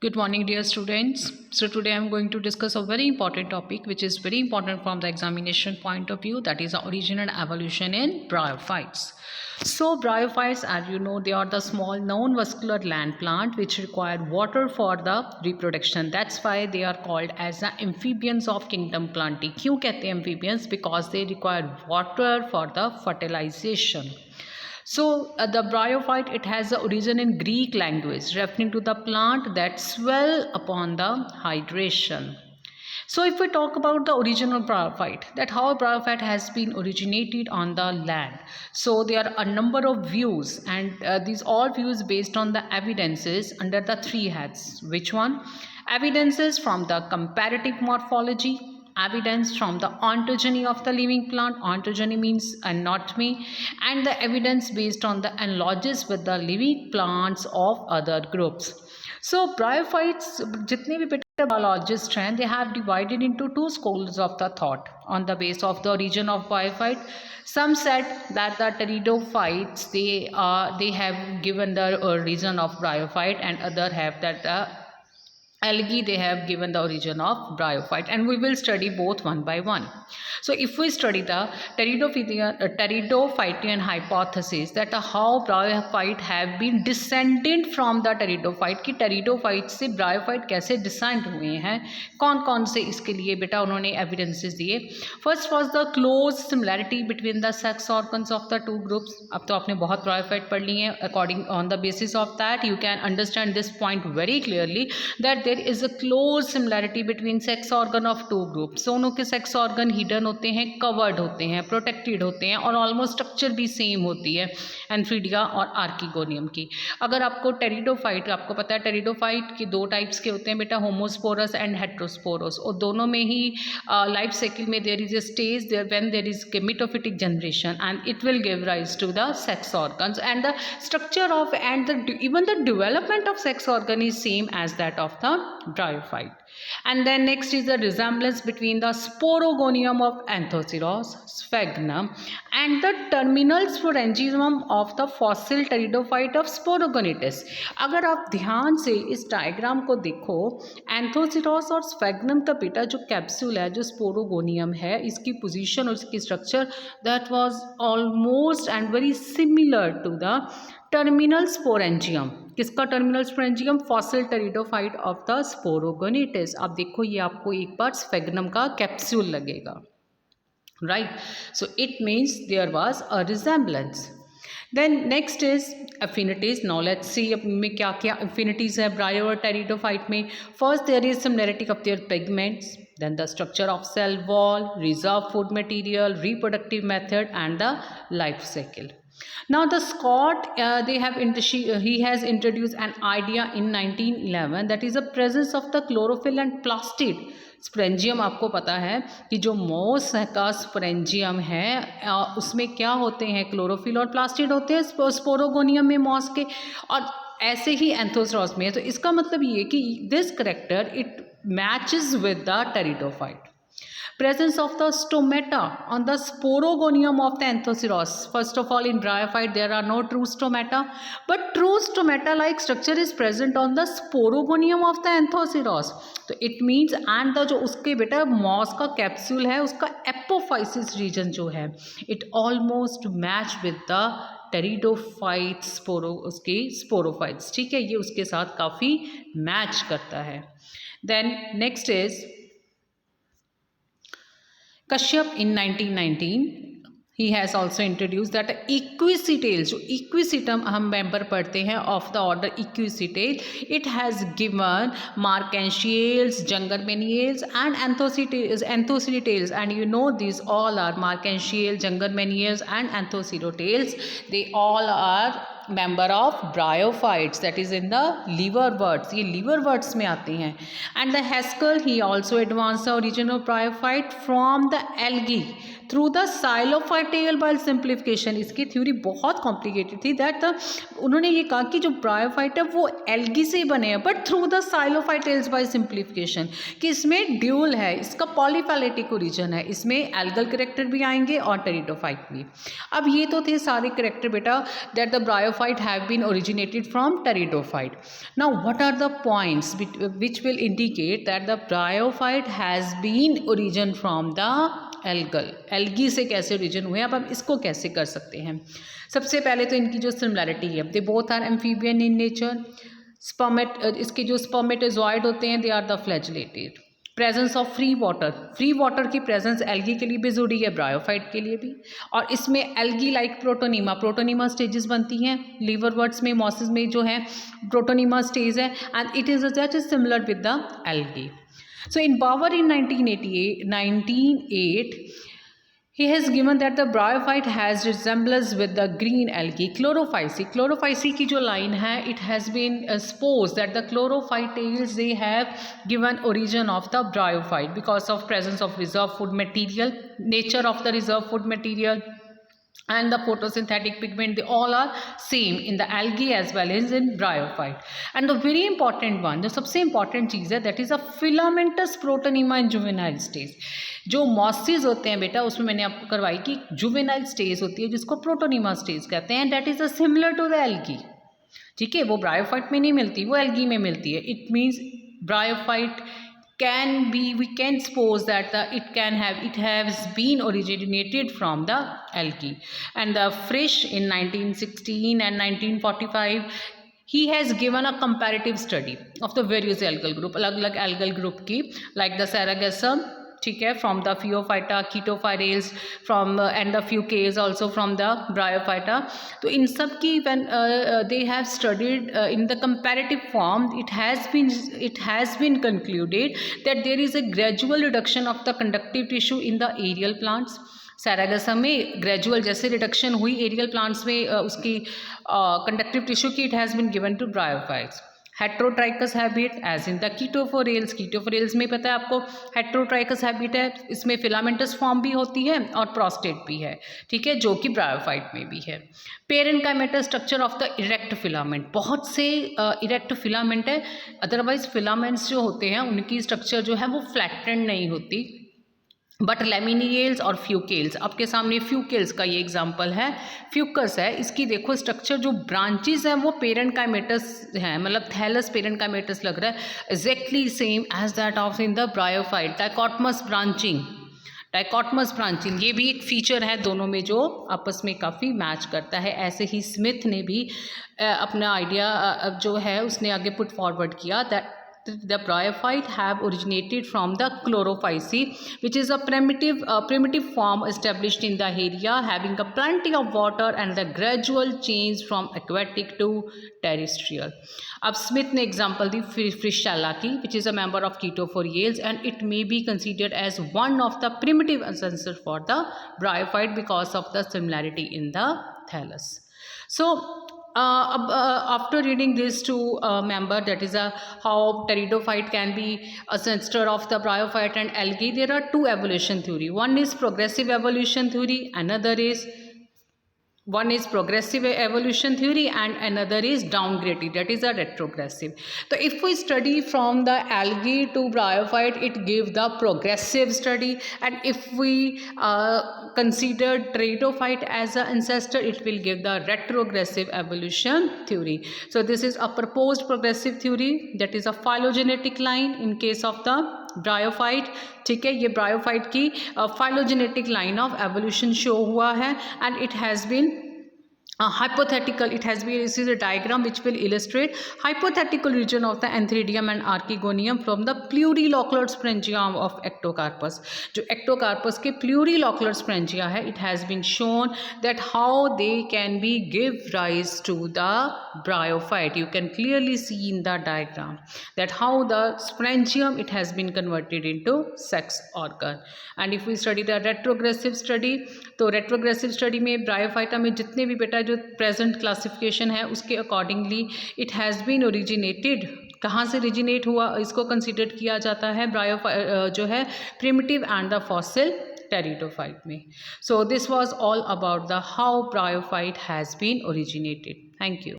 Good morning, dear students. So today I'm going to discuss a very important topic which is very important from the examination point of view, that is the origin and evolution in bryophytes. So bryophytes, as you know, they are the small non-vascular land plant which require water for the reproduction. That's why they are called as the amphibians of kingdom plantae. क्यों कहते हैं amphibians? Because they require water for the fertilization. So the bryophyte, it has the origin in Greek language, referring to the plant that swell upon the hydration. So if we talk about the original bryophyte, that how bryophyte has been originated on the land. So there are a number of views, and these all views based on the evidences under the three heads. Which one? Evidences from the comparative morphology, evidence from the ontogeny of the living plant, ontogeny means anatomy, and the evidence based on the analogies with the living plants of other groups. So bryophytes, जितने भी बेटा biologists हैं, they have divided into two schools of the thought on the base of the origin of bryophyte. Some said that the pteridophytes, they have given the origin of bryophyte, and other have that the algae, they have given the origin of bryophyte, and we will study both one by one. So if we study the pteridophytean hypothesis, that how bryophyte have been descended from the pteridophyte, कि pteridophyte से bryophyte कैसे descend हुए हैं, कौन कौन से इसके लिए बेटा उन्होंने evidences दिए. First was the close similarity between the sex organs of the two groups. अब तो आपने बहुत bryophyte पढ़ ली हैं. According on the basis of that, you can understand this point very clearly, that there is a close similarity between sex organ of two groups. दोनों के sex organ hidden होते हैं, covered होते हैं, protected होते हैं, और almost structure भी same होती है एन्फीडिया और आर्किगोनियम की. अगर आपको टेरिडोफाइट, आपको पता है टेरिडोफाइट की दो टाइप्स के होते हैं बेटा, होमोस्पोरस एंड हेट्रोस्पोरस, और दोनों में ही लाइफ साइकिल में there is a stage there when there is gametophytic generation, and it will give rise to the sex organs, and the structure of and the even the development of sex organ is same as that of the bryophyte. And then next is the resemblance between the sporogonium of Anthoceros sphagnum and the terminal sporangium of the fossil pteridophyte of Sporogonitis. अगर आप ध्यान से इस diagram को देखो, Anthoceros और स्फेग्नम का बेटा जो कैप्सूल है, जो स्पोरोगोनियम है, इसकी पोजीशन और इसकी structure that was almost and very similar to the terminal sporangium. किसका terminal sporangium? Fossil pteridophyte of the sporogonites. आप देखो, ये आपको एक बार स्फेग्नम का कैप्सूल लगेगा, right. So it means there was a resemblance. Then next is affinities. Now let's see अब में क्या क्या एफिनिटीज है ब्रायो और टेरिडोफाइट में. First there is similarity of their pigments, then the structure of cell wall, reserve food material, reproductive method, and the life cycle. Now the Scott he has introduced an idea in 1911, that is the presence of the chlorophyll and plastid sporangium. आपको पता है कि जो moss का sporangium है उसमें क्या होते हैं, क्लोरोफिल और प्लास्टिड होते हैं स्पोरोगोनियम में मॉस के, और ऐसे ही एंथोसरॉस में. तो इसका मतलब ये कि this character it matches with the pteridophyte. Presence of the stomata on the sporogonium of the Anthoceros. First of all, in bryophyte there are no true stomata, but true stomata like structure is present on the sporogonium of the Anthoceros. तो it means and the जो उसके बेटा moss का capsule है, उसका apophysis reason जो है, it almost match with the pteridophyte उसके स्पोरोफाइट्स. ठीक है, ये उसके साथ काफ़ी मैच करता है. Then next is Kashyap in 1919. He has also introduced that equisetails, जो equisetum हम member पढ़ते हैं of the order equisetal, it has given marcantiales, jungermanniales and anthocerotales, and you know these all are marcantiales, jungermanniales and anthocerotales. They all are member of bryophytes, that is in the liverworts. ये liverworts में आते हैं. And the Haskell, he also advanced the origin of bryophyte from the algae through the xylophyteal by simplification. इसकी theory बहुत complicated थी, that उन्होंने ये कहा कि जो ब्रायोफाइट है वो एल्गी से बने हैं, but through the psilophytales by simplification, कि इसमें ड्यूल है, इसका पॉलीफैलेटिक ओरिजिन है, इसमें एल्गल करेक्टर भी आएंगे और टेरिडोफाइट भी. अब ये तो थे सारे करेक्टर बेटा that the ब्रायो bryophyte have been originated from pteridophyte. Now what are the points which will indicate that the bryophyte has been origin from the algae से कैसे ओरिजिन हुए, अब हम इसको कैसे कर सकते हैं. सबसे पहले तो इनकी जो सिमिलैरिटी है, they both are amphibian in nature. इसके जो स्पर्मेटोजॉइड होते हैं they are the flagellated. Presence of free water की प्रेजेंस एल्गी के लिए भी जरूरी है, ब्रायोफाइट के लिए भी. और इसमें एल्गी लाइक प्रोटोनीमा स्टेजेस बनती हैं. लीवरवर्ट्स में, मॉसेस में जो है प्रोटोनीमा स्टेज है, and it is just similar with the algae. So in Bauer in 1908, he has given that the bryophyte has resemblance with the green algae chlorophyceae की जो line है, it has been supposed that the chlorophytales they have given origin of the bryophyte because of presence of reserve food material, nature of the reserve food material and the photosynthetic pigment, they all are same in the algae as well as in bryophyte. And the very important one, जो सबसे important चीज़ है, that is a filamentous protonema in juvenile stage. जो mosses होते हैं बेटा, उसमें मैंने आपको करवाई कि जुवेनाइल स्टेज होती है जिसको प्रोटोनीमा स्टेज कहते हैं. That is a similar to the algae. ठीक है, वो ब्रायोफाइट में नहीं मिलती, वो एल्गी में मिलती है. It means bryophyte we can suppose that it has been originated from the algae. And the Frisch in 1916 and 1945, he has given a comparative study of the various algal group, अलग अलग algal group की, like the Sargassum, ठीक है, from the Phaeophyta, Chaetophyrales, from and the few cases also from the Bryophyta. तो इन सब की when they have studied in the comparative form, it has been concluded that there is a gradual reduction of the conductive tissue in the aerial plants. Sargassum में gradual जैसे reduction हुई aerial plants में उसकी conductive tissue की, it has been given to bryophytes. Heterotrichous habit as in the chaetophorales में पता है आपको हेट्रोट्राइकस हैबिट है, इसमें फिलामेंटस फॉर्म भी होती है और प्रोस्टेट भी है. ठीक है, जो कि ब्रायोफाइट में भी है. Parenchymatous structure of the erect filament, बहुत से इरेक्ट फिलामेंट है, अदरवाइज फिलामेंट्स जो होते हैं उनकी स्ट्रक्चर जो है वो फ्लैटेंड नहीं होती. बट लेमिनियल्स और फ्यूकेल्स, आपके सामने फ्यूकेल्स का ये एग्जांपल है. फ्यूकस है, इसकी देखो स्ट्रक्चर जो ब्रांचेस हैं वो पेरेनकाइमेटस हैं, मतलब थैलस पेरेनकाइमेटस लग रहा है, exactly same as that of in the bryophyte. Dichotomous branching ये भी एक फीचर है दोनों में जो आपस में काफ़ी मैच करता है. ऐसे ही स्मिथ ने भी अपना आइडिया जो है उसने आगे पुट फॉरवर्ड किया that the bryophyte have originated from the chlorophyceae, which is a primitive form established in the area having a plenty of water and the gradual change from aquatic to terrestrial. अब Smith ने example दी फ्रिशेला की, which is a member of Chaetophorales, and it may be considered as one of the primitive ancestors for the bryophyte because of the similarity in the thallus. So after reading these two member, that is how pteridophyte can be ancestor of the bryophyte and algae, there are two evolution theory. One is progressive evolution theory, one is progressive evolution theory and another is downgraded, that is a retrogressive. So if we study from the algae to bryophyte, it gives the progressive study, and if we consider pteridophyte as an ancestor, it will give the retrogressive evolution theory. So this is a proposed progressive theory, that is a phylogenetic line in case of the bryophyte. ठीक है, ये bryophyte की phylogenetic line of evolution show हुआ है, and it has been hypothetical, this is a diagram which will illustrate hypothetical region of the Antheridium and Archegonium from the plurilocular sporangia of Ectocarpus. जो Ectocarpus के plurilocular sporangia है, it has been shown that how they can be give rise to the bryophyte. You can clearly see in the diagram that how the sporangium it has been converted into sex organ. And if we study the retrogressive study, तो retrogressive study में bryophyta में जितने भी बेटा जो present classification है उसके accordingly it has been originated. कहाँ से ओरिजिनेट हुआ इसको कंसिडर किया जाता है ब्रायोफाइट जो है primitive and the fossil pteridophyte में. So this was all about the how bryophyte has been originated. Thank you.